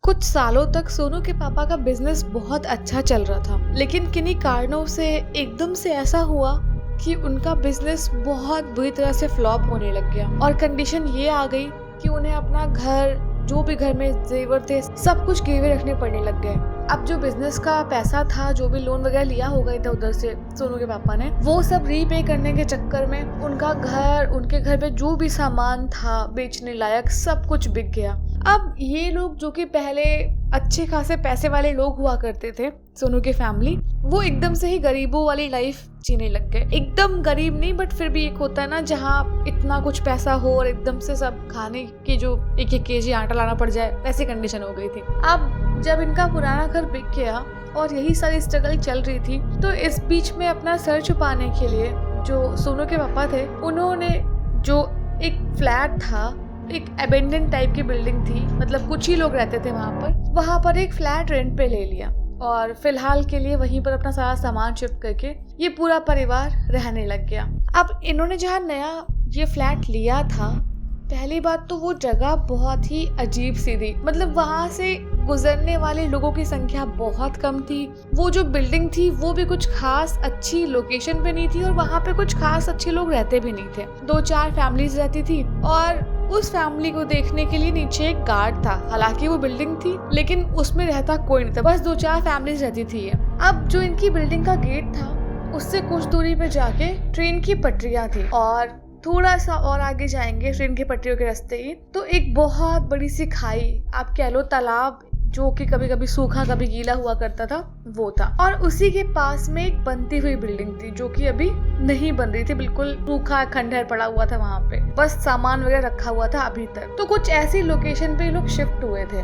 कुछ सालों तक सोनू के पापा का बिजनेस बहुत अच्छा चल रहा था, लेकिन किन्हीं कारणों से एकदम से ऐसा हुआ कि उनका बिजनेस बहुत बुरी तरह से फ्लॉप होने लग गया और कंडीशन ये आ गई कि उन्हें अपना घर, जो भी घर में जेवर थे, सब कुछ गिरवे रखने पड़ने लग गए। अब जो बिजनेस का पैसा था, जो भी लोन वगैरह लिया हो गया था उधर से सोनू के पापा ने, वो सब रीपे करने के चक्कर में उनके घर पे जो भी सामान था बेचने लायक सब कुछ बिक गया। अब ये लोग जो कि पहले अच्छे खासे पैसे वाले लोग हुआ करते थे, सोनू की फैमिली, वो एकदम से ही गरीबों वाली लाइफ जीने लग गए। एकदम गरीब नहीं, बट फिर भी एक होता है ना जहाँ इतना कुछ पैसा हो और एकदम से सब खाने की जो 1-1 केजी आटा लाना पड़ जाए, वैसी कंडीशन हो गई थी। अब जब इनका पुराना घर बिक गया और यही सारी स्ट्रगल चल रही थी, तो इस बीच में अपना सर छुपाने के लिए जो सोनू के पापा थे, उन्होंने जो एक फ्लैट था, एक अबेंडन टाइप की बिल्डिंग थी, मतलब कुछ ही लोग रहते थे वहाँ पर एक फ्लैट रेंट पे ले लिया और फिलहाल के लिए वहीं पर अपना सारा सामान शिफ्ट करके ये पूरा परिवार रहने लग गया। अब इन्होंने जहाँ नया ये फ्लैट लिया था, पहली बात तो वो जगह बहुत ही अजीब सी थी, मतलब वहाँ से गुजरने वाले लोगों की संख्या बहुत कम थी। वो जो बिल्डिंग थी वो भी कुछ खास अच्छी लोकेशन पे नहीं थी और वहाँ पे कुछ खास अच्छे लोग रहते भी नहीं थे। 2-4 फैमिलीज रहती थी और उस फैमिली को देखने के लिए नीचे एक गार्ड था। हालांकि वो बिल्डिंग थी लेकिन उसमें रहता कोई नहीं था, बस 2-4 फैमिलीज रहती थी। अब जो इनकी बिल्डिंग का गेट था, उससे कुछ दूरी पे जाके ट्रेन की पटरियां थी और थोड़ा सा और आगे जाएंगे ट्रेन की पटरियों के रास्ते ही तो एक बहुत बड़ी सी खाई, आप कह लो तालाब, जो कि कभी कभी सूखा कभी गीला हुआ करता था, वो था। और उसी के पास में एक बनती हुई बिल्डिंग थी जो कि अभी नहीं बन रही थी, बिल्कुल सूखा खंडहर पड़ा हुआ था वहाँ पे, बस सामान वगैरह रखा हुआ था अभी तक। तो कुछ ऐसी लोकेशन पे लोग शिफ्ट हुए थे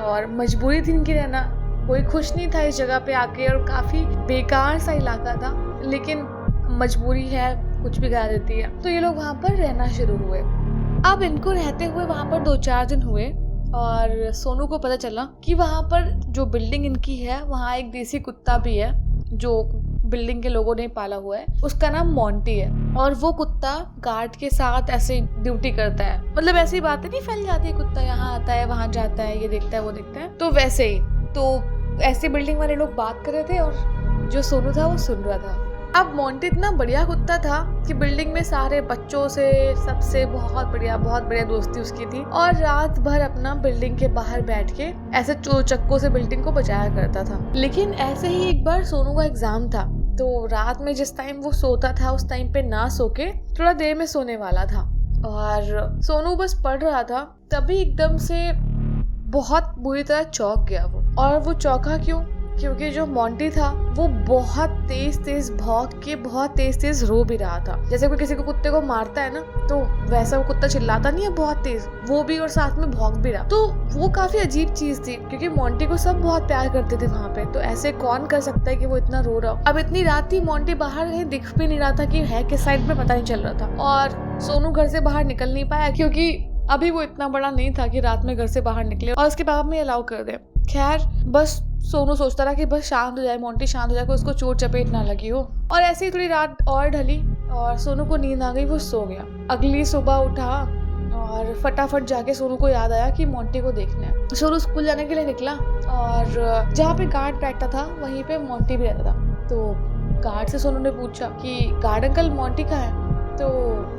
और मजबूरी थी इनकी रहना। कोई खुश नहीं था इस जगह पे आके और काफी बेकार सा इलाका था, लेकिन मजबूरी है, कुछ भी गा देती है। तो ये लोग वहाँ पर रहना शुरू हुए। अब इनको रहते हुए वहाँ पर 2-4 दिन हुए और सोनू को पता चला कि वहाँ पर जो बिल्डिंग इनकी है, वहाँ एक देसी कुत्ता भी है जो बिल्डिंग के लोगों ने पाला हुआ है। उसका नाम मोंटी है और वो कुत्ता गार्ड के साथ ऐसे ड्यूटी करता है। मतलब ऐसी बातें नहीं फैल जाती, कुत्ता यहाँ आता है वहाँ जाता है, ये देखता है वो देखता है, तो वैसे ही। तो ऐसे बिल्डिंग वाले लोग बात कर रहे थे और जो सोनू था वो सुन रहा था। अब मोंटी इतना बढ़िया कुत्ता था कि बिल्डिंग में सारे बच्चों से सबसे बहुत बढ़िया दोस्ती उसकी थी और रात भर अपना बिल्डिंग के बाहर बैठ के ऐसे चक्कों से बिल्डिंग को बचाया करता था। लेकिन ऐसे ही एक बार सोनू का एग्जाम था, तो रात में जिस टाइम वो सोता था उस टाइम पे ना सो के थोड़ा देर में सोने वाला था और सोनू बस पढ़ रहा था, तभी एकदम से बहुत बुरी तरह चौंक गया वो। और वो चौंका क्यों? क्योंकि जो मोंटी था वो बहुत तेज भौंक के बहुत तेज रो भी रहा था। जैसे कोई किसी को कुत्ते को मारता है ना, तो वैसा वो कुत्ता चिल्लाता नहीं है बहुत तेज, वो भी और साथ में भौंक भी रहा। तो वो काफी अजीब चीज थी क्योंकि मोंटी को सब बहुत प्यार करते थे वहाँ पे, तो ऐसे कौन कर सकता है कि वो इतना रो रहा हो। अब इतनी रात थी, मोंटी बाहर कहीं दिख भी नहीं रहा था कि है किस साइड में, पता नहीं चल रहा था। और सोनू घर से बाहर निकल नहीं पाया क्योंकि अभी वो इतना बड़ा नहीं था कि रात में घर से बाहर निकले और उसके पापा में अलाउ कर दे। खैर, बस सोनू सोचता रहा कि बस शांत हो जाए, मोंटी शांत हो जाए, उसको चोट चपेट ना लगी हो। और ऐसे ही थोड़ी रात और ढली और सोनू को नींद आ गई, वो सो गया। अगली सुबह उठा और फटाफट जाके सोनू को याद आया कि मोंटी को देखना है। सोनू स्कूल जाने के लिए निकला और जहाँ पे गार्ड बैठता था वहीं पे मोंटी भी रहता था। तो गार्ड से सोनू ने पूछा कि गार्ड अंकल मोंटी कहाँ है? तो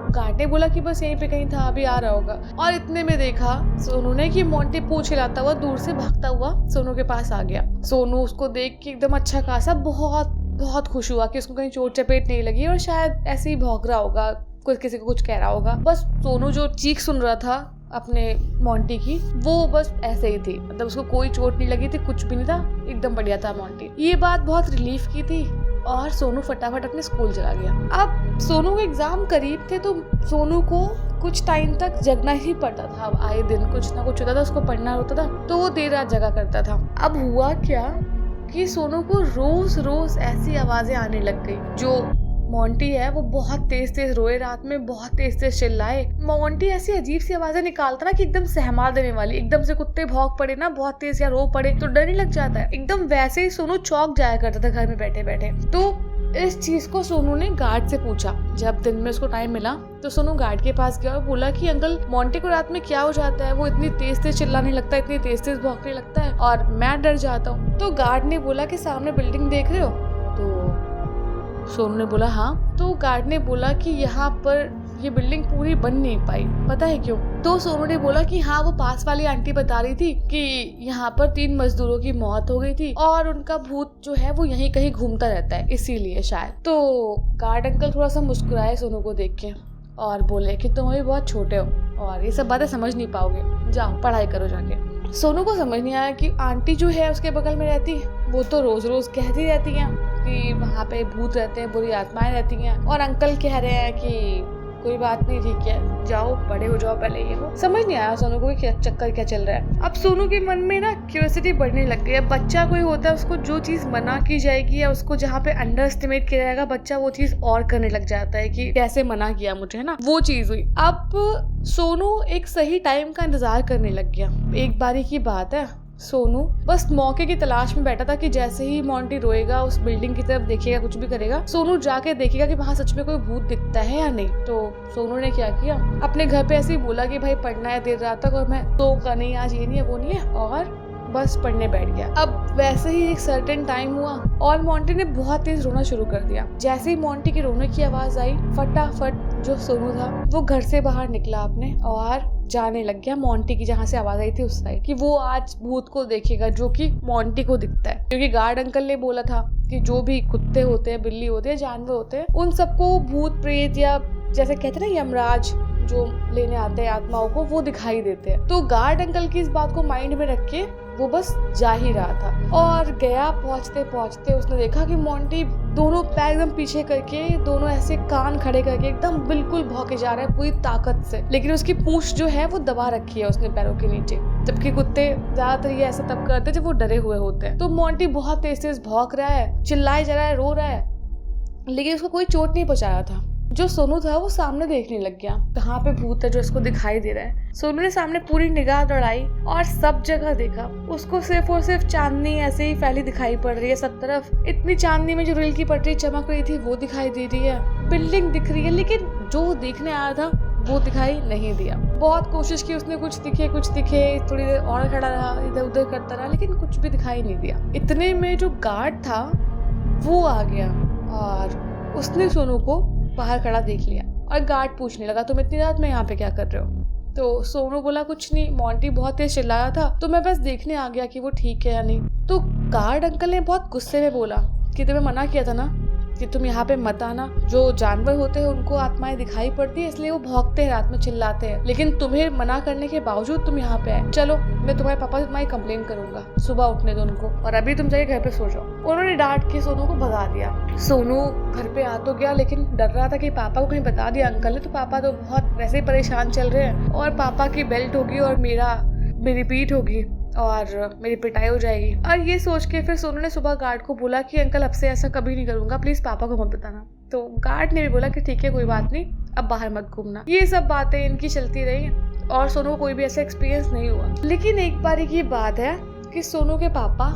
गार्ड ने बोला कि बस यहीं पे कहीं था, अभी आ रहा होगा। और इतने में देखा सोनू ने कि मोंटी पूंछ हिलाता हुआ दूर से भागता हुआ सोनू के पास आ गया। सोनू उसको देख के एकदम अच्छा खासा बहुत खुश हुआ कि उसको कहीं चोट चपेट नहीं लगी और शायद ऐसे ही भौंक रहा होगा, कुछ किसी को कुछ कह रहा होगा। बस सोनू जो चीख सुन रहा था अपने मोंटी की, वो बस ऐसे ही थी, मतलब उसको कोई चोट नहीं लगी थी, कुछ भी नहीं था, एकदम बढ़िया था मोंटी। ये बात बहुत रिलीफ की थी और सोनू फटाफट अपने स्कूल चला गया। अब सोनू के एग्जाम करीब थे तो सोनू को कुछ टाइम तक जगना ही पड़ता था। अब आए दिन कुछ ना कुछ होता था, उसको पढ़ना होता था, तो वो देर रात जगा करता था। अब हुआ क्या कि सोनू को रोज ऐसी आवाजें आने लग गई। जो मोंटी है वो बहुत तेज रोए रात में, बहुत तेज चिल्लाए। मोंटी ऐसी अजीब सी आवाजें निकालता ना कि एकदम सहमा देने वाली। एकदम से कुत्ते भौंक पड़े ना बहुत तेज या रो पड़े तो डर नहीं लग जाता है, एकदम वैसे ही सोनू चौंक जाया करता था घर में बैठे बैठे। तो इस चीज को सोनू ने गार्ड से पूछा। जब दिन में उसको टाइम मिला तो सोनू गार्ड के पास गया और बोला कि अंकल मोंटी को रात में क्या हो जाता है, वो इतनी तेज तेज चिल्लाने लगता है, इतनी तेज तेज भौंकने लगता है और मैं डर जाता हूँ। तो गार्ड ने बोला कि सामने बिल्डिंग देख रहे हो? तो सोनू ने बोला हाँ। तो गार्ड ने बोला कि यहाँ पर ये बिल्डिंग पूरी बन नहीं पाई, पता है क्यों? तो सोनू ने बोला कि हाँ, वो पास वाली आंटी बता रही थी कि यहाँ पर 3 मजदूरों की मौत हो गई थी और उनका भूत जो है वो यहीं कहीं घूमता रहता है, इसीलिए शायद। तो गार्ड अंकल थोड़ा सा मुस्कुराए सोनू को देख के और बोले कि तुम अभी बहुत छोटे हो और ये सब बातें समझ नहीं पाओगे, जाओ पढ़ाई करो जाके। सोनू को समझ नहीं आया कि आंटी जो है उसके बगल में रहती है वो तो रोज रोज कहती रहती है कि वहाँ पे भूत रहते हैं, बुरी आत्माएं रहती हैं, और अंकल कह रहे हैं कि कोई बात नहीं, ठीक है, जाओ बड़े हो जाओ पहले। ये हो समझ नहीं आया सोनू को कि चक्कर क्या चल रहा है। अब सोनू के मन में ना क्यूरियोसिटी बढ़ने लग गई है। बच्चा कोई होता है, उसको जो चीज मना की जाएगी या उसको जहाँ पे अंडर एस्टिमेट किया जाएगा, बच्चा वो चीज और करने लग जाता है कि कैसे मना किया मुझे, है ना, वो चीज हुई। अब सोनू एक सही टाइम का इंतजार करने लग गया। एक बारी की बात है, सोनू बस मौके की तलाश में बैठा था कि जैसे ही मोंटी रोएगा, उस बिल्डिंग की तरफ देखेगा, कुछ भी करेगा, सोनू जाके देखेगा कि वहाँ सच में कोई भूत दिखता है या नहीं। तो सोनू ने क्या किया, अपने घर पे ऐसे ही बोला कि भाई पढ़ना है देर रात तक और मैं सोऊंगा नहीं, आज ये नहीं है वो नहीं है, और बस पढ़ने बैठ गया। अब वैसे ही एक सर्टेन टाइम हुआ और मोंटी ने बहुत तेज रोना शुरू कर दिया। जैसे ही मोंटी की रोने की आवाज आई, फटाफट जो सोनू था वो घर से बाहर निकला अपने और जाने लग गया मोंटी की जहाँ से आवाज आई थी उस साइड, कि वो आज भूत को देखेगा जो कि मोंटी को दिखता है। क्योंकि गार्ड अंकल ने बोला था कि जो भी कुत्ते होते हैं, बिल्ली होते हैं, जानवर होते हैं, उन सबको भूत प्रेत या जैसे कहते हैं ना यमराज जो लेने आते हैं आत्माओं को, वो दिखाई देते हैं। तो गार्ड अंकल की इस बात को माइंड में रख के वो बस जा ही रहा था और गया। पहुंचते पहुंचते उसने देखा कि मोंटी दोनों पैर एकदम पीछे करके, दोनों ऐसे कान खड़े करके एकदम बिल्कुल भौंके जा रहा है पूरी ताकत से, लेकिन उसकी पूंछ जो है वो दबा रखी है उसने पैरों के नीचे। जबकि कुत्ते ज्यादातर ये ऐसा तब करते हैं जब वो डरे हुए होते हैं। तो मोंटी बहुत तेज तेज भौंक रहा है, चिल्लाए जा रहा है, रो रहा है, लेकिन उसको कोई चोट नहीं पहुंचाया था। जो सोनू था वो सामने देखने लग गया, कहाँ पे भूत है जो इसको दिखाई दे रहा है। सोनू ने सामने पूरी निगाह दौड़ाई और सब जगह देखा। उसको सिर्फ और सिर्फ चांदनी ऐसे ही फैली दिखाई पड़ रही है सब तरफ। इतनी चांदनी में जो रेल की पटरी चमक रही थी वो दिखाई दे रही है, बिल्डिंग दिख रही है, लेकिन जो देखने आया था वो दिखाई नहीं दिया। बहुत कोशिश की उसने, कुछ दिखे, थोड़ी देर और खड़ा रहा, इधर उधर करता रहा, लेकिन कुछ भी दिखाई नहीं दिया। इतने में जो गार्ड था वो आ गया और उसने सोनू को बाहर खड़ा देख लिया और गार्ड पूछने लगा, तुम इतनी रात में यहाँ पे क्या कर रहे हो? तो सोनू बोला, कुछ नहीं, मोंटी बहुत तेज चिल्लाया था तो मैं बस देखने आ गया कि वो ठीक है या नहीं। तो गार्ड अंकल ने बहुत गुस्से में बोला कि तुम्हें मना किया था ना कि तुम यहाँ पे मत आना। जो जानवर होते हैं उनको आत्माएं दिखाई पड़ती है, इसलिए वो भौंकते हैं, रात में चिल्लाते हैं, लेकिन तुम्हें मना करने के बावजूद तुम यहाँ पे आए। चलो मैं तुम्हारे पापा से तुम्हारी कंप्लेन करूंगा, सुबह उठने दो उनको, और अभी तुम जाके घर पे सो जाओ। उन्होंने डांट के सोनू को भगा दिया। सोनू घर पे आ तो गया, लेकिन डर रहा था कि पापा को कहीं बता दिया अंकल ने तो पापा तो बहुत वैसे ही परेशान चल रहे हैं और पापा की बेल्ट होगी और मेरी पीठ होगी और मेरी पिटाई हो जाएगी। और ये सोच के फिर सोनू ने सुबह गार्ड को बोला कि अंकल अब से ऐसा कभी नहीं करूंगा, प्लीज पापा को मत बताना। तो गार्ड ने भी बोला कि ठीक है कोई बात नहीं, अब बाहर मत घूमना। ये सब बातें इनकी चलती रही और सोनू को कोई भी ऐसा एक्सपीरियंस नहीं हुआ। लेकिन एक बारी की बात है कि सोनू के पापा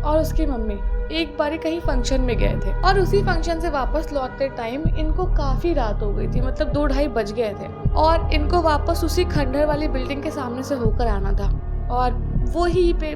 और उसकी मम्मी एक बारी कहीं फंक्शन में गए थे और उसी फंक्शन से वापस लौटते टाइम इनको काफी रात हो गई थी, मतलब 2-2:30 बज गए थे और इनको वापस उसी खंडहर वाली बिल्डिंग के सामने से होकर आना था। और वही पे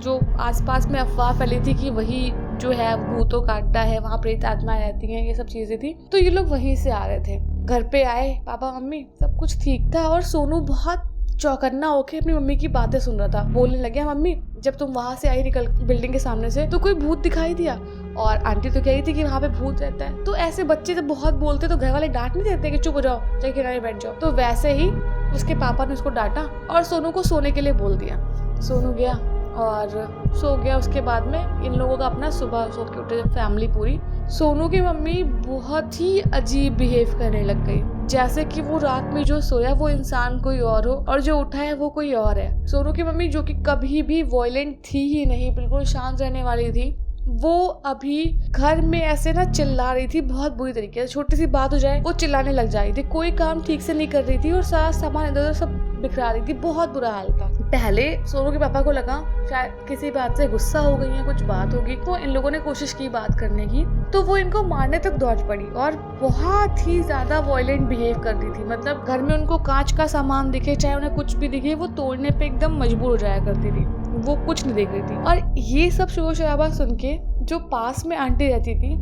जो आसपास में अफवाह फैली थी कि वही जो है भूतों का अड्डा है, वहाँ प्रेत आत्माएं रहती हैं, ये सब चीजें थी। तो ये लोग वहीं से आ रहे थे। घर पे आए पापा मम्मी, सब कुछ ठीक था और सोनू बहुत चौकन्ना होके अपनी मम्मी की बातें सुन रहा था। बोलने लगे, मम्मी जब तुम वहां से आई निकल बिल्डिंग के सामने से तो कोई भूत दिखाई दिया और आंटी तो कह रही थी कि वहाँ पे भूत रहता है। तो ऐसे बच्चे जब बहुत बोलते तो घर वाले डांट नहीं देते कि चुप हो जाओ, जाके किनारे बैठ जाओ। तो वैसे ही उसके पापा ने उसको डांटा और सोनू को सोने के लिए बोल दिया। सोनू गया और सो गया। उसके बाद में इन लोगों का अपना सुबह सो के उठे फैमिली पूरी। सोनू की मम्मी बहुत ही अजीब बिहेव करने लग गई, जैसे कि वो रात में जो सोया वो इंसान कोई और हो और जो उठा है वो कोई और है। सोनू की मम्मी जो कि कभी भी वॉयलेंट थी ही नहीं, बिल्कुल शांत रहने वाली थी, वो अभी घर में ऐसे ना चिल्ला रही थी बहुत बुरी तरीके से। छोटी सी बात हो जाए वो चिल्लाने लग जा रही थी, कोई काम ठीक से नहीं कर रही थी और सारा सामान इधर उधर सब बिखरा रही थी। बहुत बुरा हाल था। पहले सोनू के पापा को लगा शायद किसी बात से गुस्सा हो गई है, कुछ बात होगी, तो इन लोगों ने कोशिश की बात करने की, तो वो इनको मारने तक दौड़ पड़ी और बहुत ही ज्यादा वॉयलेंट बिहेव कर रही थी। मतलब घर में उनको कांच का सामान दिखे, चाहे उन्हें कुछ भी दिखे, वो तोड़ने पे एकदम मजबूर हो जाया करती थी, वो कुछ नहीं देख रही थी। और ये सब शोर शराबा सुन के जो पास में आंटी रहती थी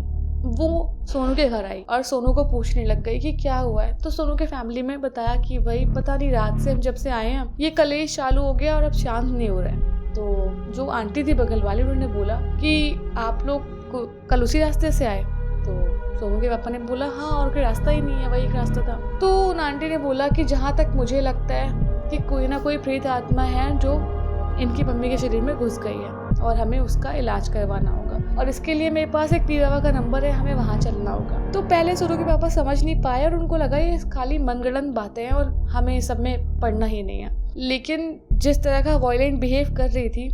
वो सोनू के घर आई और सोनू को पूछने लग गई कि क्या हुआ है। तो सोनू के फैमिली में बताया कि भाई पता नहीं, रात से हम जब से आए हैं ये कलेश चालू हो गया और अब शांत नहीं हो रहा है। तो जो आंटी थी बगल वाली, उन्होंने बोला कि आप लोग कल उसी रास्ते से आए। तो सोनू के पापा ने बोला हाँ, और कोई रास्ता ही नहीं है, वही एक रास्ता था। तो उन आंटी ने बोला कि जहाँ तक मुझे लगता है कि कोई ना कोई प्रेत आत्मा है जो इनकी मम्मी के शरीर में घुस गई है और हमें उसका इलाज करवाना होगा, और इसके लिए मेरे पास एक पीर बाबा का नंबर है, हमें वहाँ चलना होगा। तो पहले सोनू के पापा समझ नहीं पाए और उनको लगा ये खाली मनगढ़ंत बातें हैं और हमें सब में पढ़ना ही नहीं है। लेकिन जिस तरह का वॉयलेंट बिहेव कर रही थी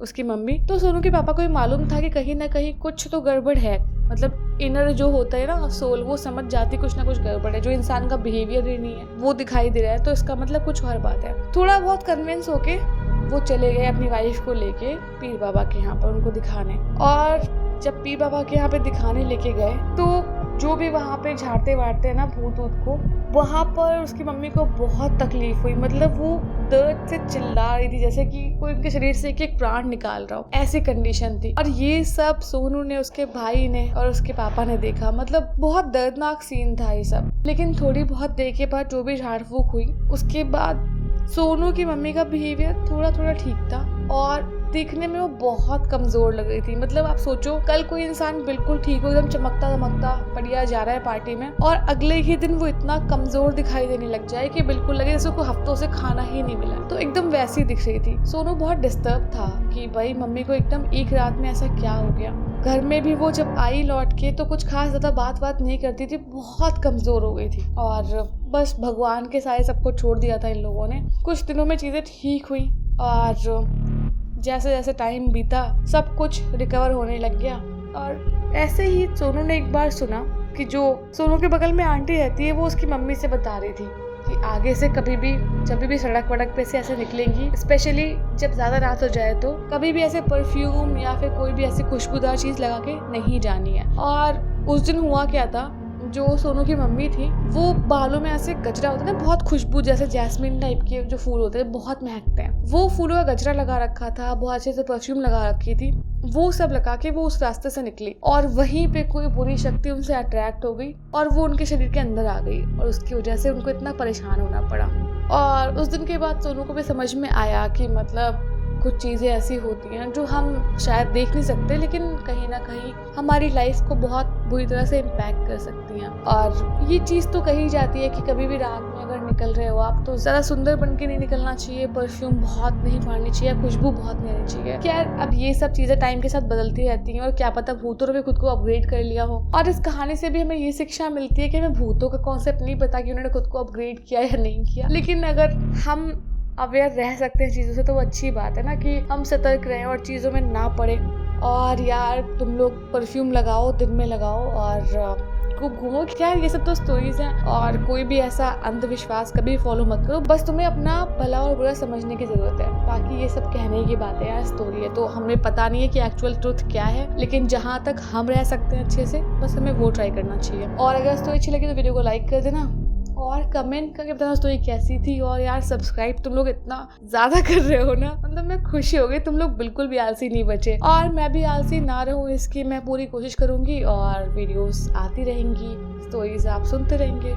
उसकी मम्मी, तो सोनू के पापा को भी मालूम था कि कहीं ना कहीं कुछ तो गड़बड़ है। मतलब इनर जो होता है ना सोल, वो समझ जाती कुछ ना कुछ गड़बड़ है, जो इंसान का बिहेवियर ही नहीं है वो दिखाई दे रहा है, तो इसका मतलब कुछ और बात है। थोड़ा बहुत कन्विंस होके वो चले गए अपनी वाइफ को लेके पीर बाबा के यहाँ पर उनको दिखाने। और जब पीर बाबा के यहाँ पे दिखाने लेके गए तो जो भी वहाँ पे झाड़ते वाड़ते हैं ना भूत ऊत को, वहाँ पर उसकी मम्मी को बहुत तकलीफ हुई। मतलब वो दर्द से चिल्ला रही थी जैसे कि कोई उनके शरीर से एक एक प्राण निकाल रहा हो, ऐसी कंडीशन थी। और ये सब सोनू ने, उसके भाई ने और उसके पापा ने देखा। मतलब बहुत दर्दनाक सीन था ये सब। लेकिन थोड़ी बहुत देर के बाद जो भी झाड़ फूक हुई उसके बाद सोनू की मम्मी का बिहेवियर थोड़ा थोड़ा ठीक था और दिखने में वो बहुत कमजोर लग रही थी। मतलब आप सोचो, कल कोई इंसान बिल्कुल ठीक हो, एकदम चमकता दमकता बढ़िया जा रहा है पार्टी में, और अगले ही दिन वो इतना कमजोर दिखाई देने लग जाए कि बिल्कुल लगे जैसे उसको हफ्तों से खाना ही नहीं मिला। तो एकदम वैसी दिख रही थी। सोनू बहुत डिस्टर्ब था कि भाई मम्मी को एकदम एक रात में ऐसा क्या हो गया। घर में भी वो जब आई लौट के तो कुछ खास ज्यादा बात नहीं करती थी, बहुत कमजोर हो गई थी और बस भगवान के सारे सबको छोड़ दिया था इन लोगों ने। कुछ दिनों में चीजें ठीक हुई और जैसे जैसे टाइम बीता सब कुछ रिकवर होने लग गया। और ऐसे ही सोनू ने एक बार सुना कि जो सोनू के बगल में आंटी रहती है वो उसकी मम्मी से बता रही थी कि आगे से कभी भी जब भी सड़क वड़क पे से ऐसे निकलेंगी, स्पेशली जब ज़्यादा रात हो जाए, तो कभी भी ऐसे परफ्यूम या फिर कोई भी ऐसी खुशबूदार चीज़ लगा के नहीं जानी है। और उस दिन हुआ क्या था, जो सोनू की मम्मी थी वो बालों में ऐसे गजरा होता है ना, बहुत खुशबू जैसे जैस्मिन टाइप के जो फूल होते हैं बहुत महकते हैं, वो फूलों का गजरा लगा रखा था, बहुत अच्छे से परफ्यूम लगा रखी थी। वो सब लगा के वो उस रास्ते से निकली और वहीं पे कोई बुरी शक्ति उनसे अट्रैक्ट हो गई और वो उनके शरीर के अंदर आ गई और उसकी वजह से उनको इतना परेशान होना पड़ा। और उस दिन के बाद सोनू को भी समझ में आया कि मतलब कुछ चीज़ें ऐसी होती हैं जो हम शायद देख नहीं सकते, लेकिन कहीं ना कहीं हमारी लाइफ को बहुत बुरी तरह से इम्पैक्ट कर सकती हैं। और ये चीज़ तो कही जाती है कि कभी भी रात में अगर निकल रहे हो आप तो ज़्यादा सुंदर बन के नहीं निकलना चाहिए, परफ्यूम बहुत नहीं मारनी चाहिए, खुशबू बहुत नहीं आनी चाहिए। खैर अब ये सब चीज़ें टाइम के साथ बदलती रहती हैं और क्या पता भूतों ने खुद को अपग्रेड कर लिया हो। और इस कहानी से भी हमें ये शिक्षा मिलती है कि हमें भूतों का कॉन्सेप्ट नहीं पता कि उन्होंने खुद को अपग्रेड किया या नहीं किया, लेकिन अगर हम अवेयर रह सकते हैं चीज़ों से तो वो अच्छी बात है ना, कि हम सतर्क रहें और चीज़ों में ना पड़े। और यार तुम लोग परफ्यूम लगाओ, दिन में लगाओ और खूब घूमो। क्या ये सब तो स्टोरीज हैं और कोई भी ऐसा अंधविश्वास कभी फॉलो मत करो, बस तुम्हें अपना भला और बुरा समझने की जरूरत है। बाकी ये सब कहने की बातें यार, स्टोरी है तो हमें पता नहीं है कि एक्चुअल ट्रुथ क्या है, लेकिन जहाँ तक हम रह सकते हैं अच्छे से बस हमें वो ट्राई करना चाहिए। और अगर स्टोरी अच्छी लगी तो वीडियो को लाइक कर देना और कमेंट करके बताना स्टोरी कैसी थी। और यार सब्सक्राइब तुम लोग इतना ज़्यादा कर रहे हो ना, मतलब मैं खुशी हो गई, तुम लोग बिल्कुल भी आलसी नहीं बचे और मैं भी आलसी ना रहूँ इसकी मैं पूरी कोशिश करूँगी और वीडियोस आती रहेंगी, स्टोरीज आप सुनते रहेंगे।